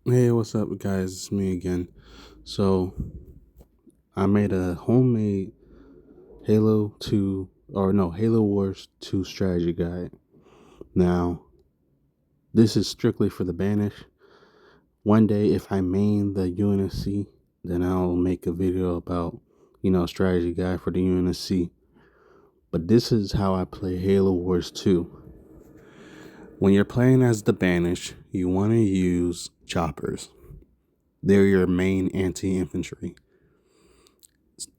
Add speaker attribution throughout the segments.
Speaker 1: Hey, what's up, guys? It's me again. So, I made a homemade Halo 2, or no, Halo Wars 2 strategy guide. Now, this is strictly for the Banish. One day, if I main the UNSC, then I'll make a video about, strategy guide for the UNSC. But this is how I play Halo Wars 2. When you're playing as the Banish, you want to use choppers. They're your main anti-infantry.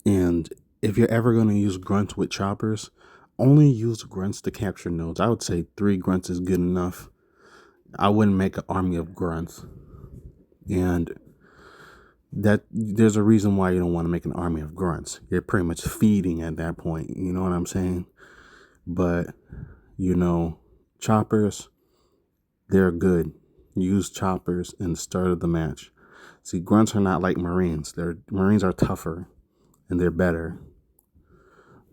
Speaker 1: And if you're ever going to use grunts with choppers, only use grunts to capture nodes. I would say 3 grunts is good enough. I wouldn't make an army of grunts. And that there's a reason why you don't want to make an army of grunts. You're pretty much feeding at that point. You know what I'm saying? But, choppers, they're good. Use choppers in the start of the match. See, grunts are not like Marines. Marines are tougher and they're better.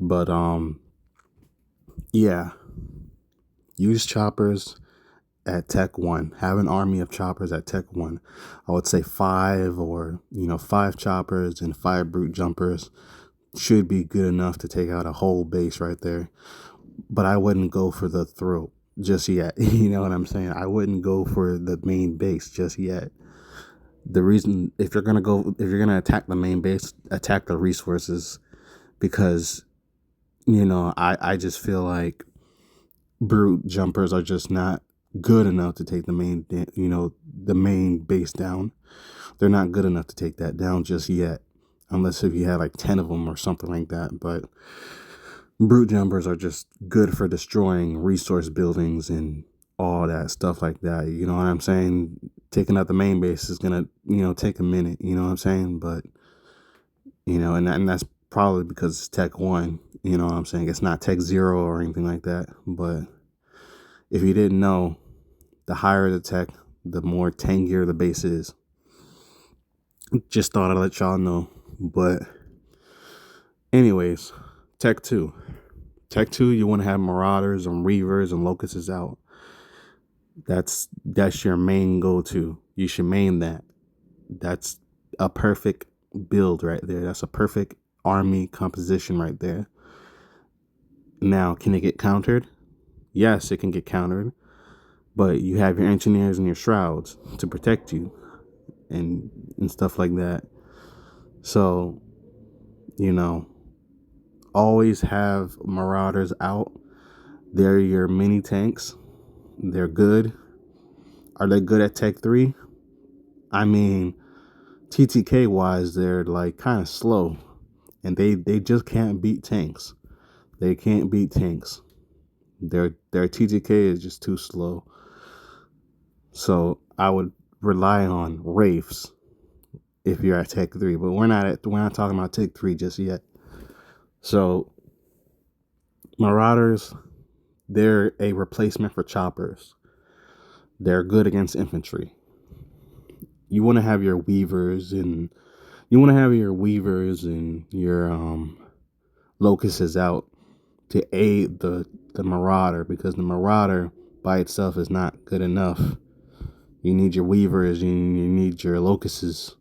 Speaker 1: But yeah, use choppers at Tech 1. Have an army of choppers at Tech 1. I would say 5 or, 5 choppers and 5 brute jumpers should be good enough to take out a whole base right there. But I wouldn't go for the throat just yet. You know what I'm saying? I wouldn't go for the main base just yet. The reason, if you're going to attack the main base, attack the resources, because, I just feel like brute jumpers are just not good enough to take the main base down. They're not good enough to take that down just yet, unless if you had like 10 of them or something like that. But brute jumpers are just good for destroying resource buildings and all that stuff like that. You know what I'm saying? Taking out the main base is gonna, take a minute. You know what I'm saying? But and that's probably because it's Tech 1. You know what I'm saying? It's not Tech 0 or anything like that. But if you didn't know, the higher the tech, the more tankier the base is. Just thought I'd let y'all know. But anyways, Tech 2. Tech 2, you want to have Marauders and Reavers and Locusts out. That's your main go-to. You should main that. That's a perfect build right there. That's a perfect army composition right there. Now, can it get countered? Yes, it can get countered. But you have your engineers and your shrouds to protect you and stuff like that. So, always have Marauders out. They're your mini tanks. They're good. Are they good at Tech 3? I mean, TTK wise, they're like kind of slow. And they just can't beat tanks. They can't beat tanks. Their TTK is just too slow. So I would rely on Wraiths if you're at Tech 3, but we're not talking about Tech 3 just yet. So Marauders, they're a replacement for choppers. They're good against infantry. You want to have your weavers and your locusts out to aid the marauder, because the marauder by itself is not good enough. You need your weavers and you need your locusts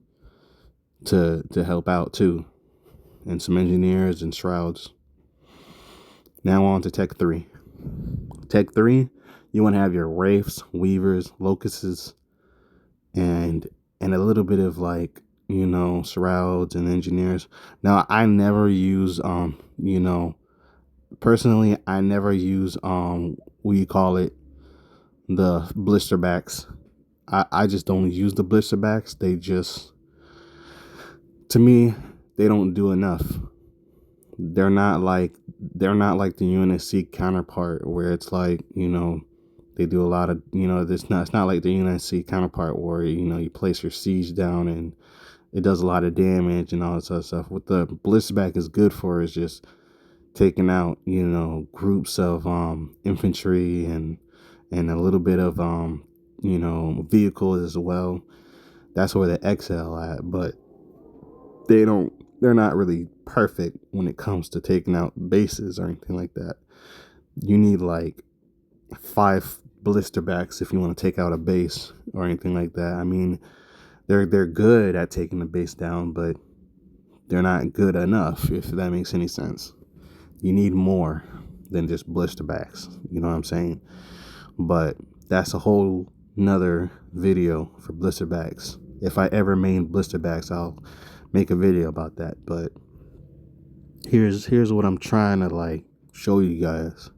Speaker 1: to help out too, and some engineers and shrouds. Now on to Tech 3. Tech 3, you want to have your wraiths, weavers, locusts, and a little bit of like, shrouds and engineers. Now I never use personally I never use what you call it, the blister backs. I just don't use the blister backs. They just, to me, they don't do enough. They're not like the UNSC counterpart where it's like, they do a lot of, it's not like the UNSC counterpart where, you place your siege down and it does a lot of damage and all this other stuff. What the blitzback is good for is just taking out, groups of infantry and a little bit of vehicles as well. That's where they excel at, but they're not really perfect when it comes to taking out bases or anything like that. You need like 5 blister backs if you want to take out a base or anything like that. I mean, they're good at taking the base down, but they're not good enough, if that makes any sense. You need more than just blister backs. You know what I'm saying? But that's a whole nother video for blister backs. If I ever main blister backs, I'll make a video about that. But here's what I'm trying to like show you guys.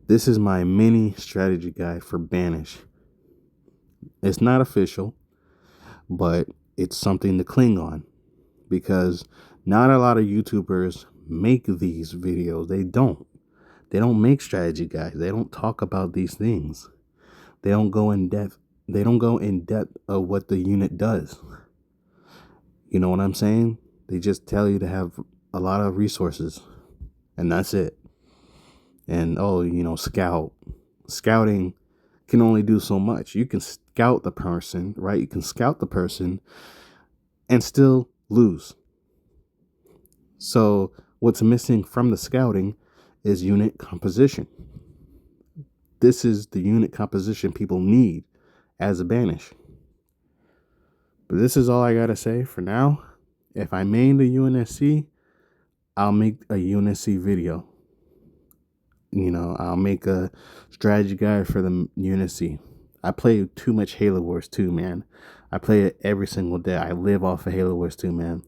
Speaker 1: This is my mini strategy guide for Banish. It's not official, but it's something to cling on, because not a lot of YouTubers make these videos. They don't make strategy guides. They don't talk about these things. They don't go in depth. They don't go in depth of what the unit does. You know what I'm saying? They just tell you to have a lot of resources, and that's it. And scouting can only do so much. You can scout the person, right? You can scout the person and still lose. So what's missing from the scouting is unit composition. This is the unit composition people need as a banish. But this is all I gotta say for now. If I main the UNSC, I'll make a UNSC video. I'll make a strategy guide for the UNSC. I play too much Halo Wars 2, man. I play it every single day. I live off of Halo Wars 2, man.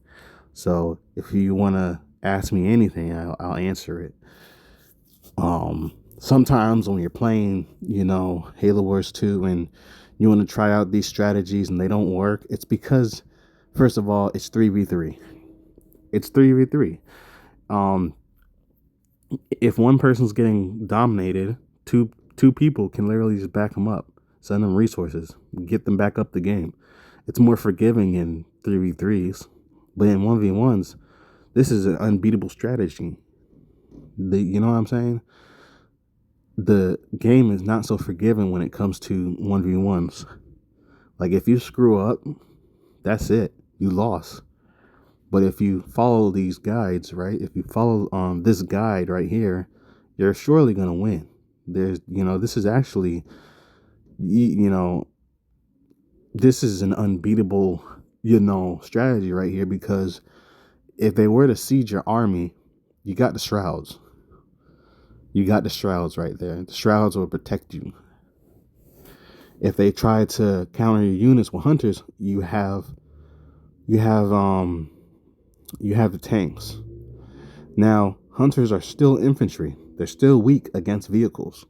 Speaker 1: So if you want to ask me anything, I'll answer it. Sometimes when you're playing, Halo Wars 2 and you want to try out these strategies and they don't work, it's because, first of all, it's 3v3. It's 3v3. If one person's getting dominated, two people can literally just back them up, send them resources, get them back up the game. It's more forgiving in 3v3s, but in 1v1s, this is an unbeatable strategy. You know what I'm saying? The game is not so forgiving when it comes to 1v1s. Like, if you screw up, that's it. You lost. But if you follow these guides, right? If you follow this guide right here, you're surely going to win. This is actually, this is an unbeatable, strategy right here, because if they were to siege your army, you got the shrouds. You got the shrouds right there. The shrouds will protect you. If they try to counter your units with hunters, you have the tanks. Now, hunters are still infantry. They're still weak against vehicles.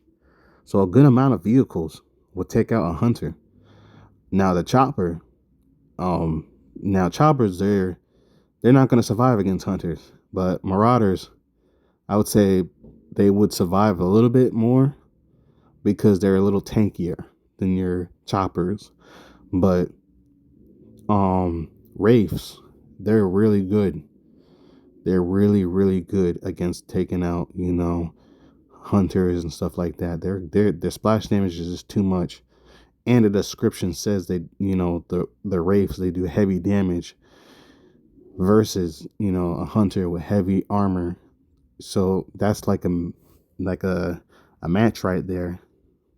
Speaker 1: So a good amount of vehicles will take out a hunter. Now the chopper, choppers, they're not going to survive against hunters. But marauders, I would say they would survive a little bit more because they're a little tankier than your choppers. But wraiths, they're really good. They're really, really good against taking out, hunters and stuff like that. Their splash damage is just too much. And the description says that, the wraiths, they do heavy damage versus, a hunter with heavy armor. So that's like a match right there.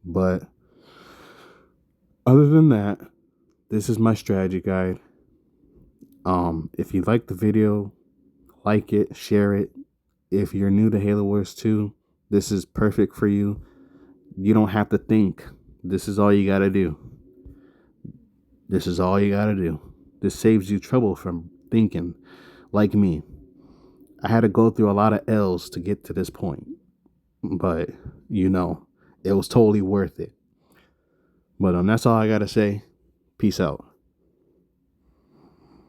Speaker 1: But other than that, this is my strategy guide. If you like the video, like it, share it. If you're new to Halo Wars 2, this is perfect for you. You don't have to think. This is all you got to do. This is all you got to do. This saves you trouble from thinking like me. I had to go through a lot of L's to get to this point. But, it was totally worth it. But that's all I got to say. Peace out.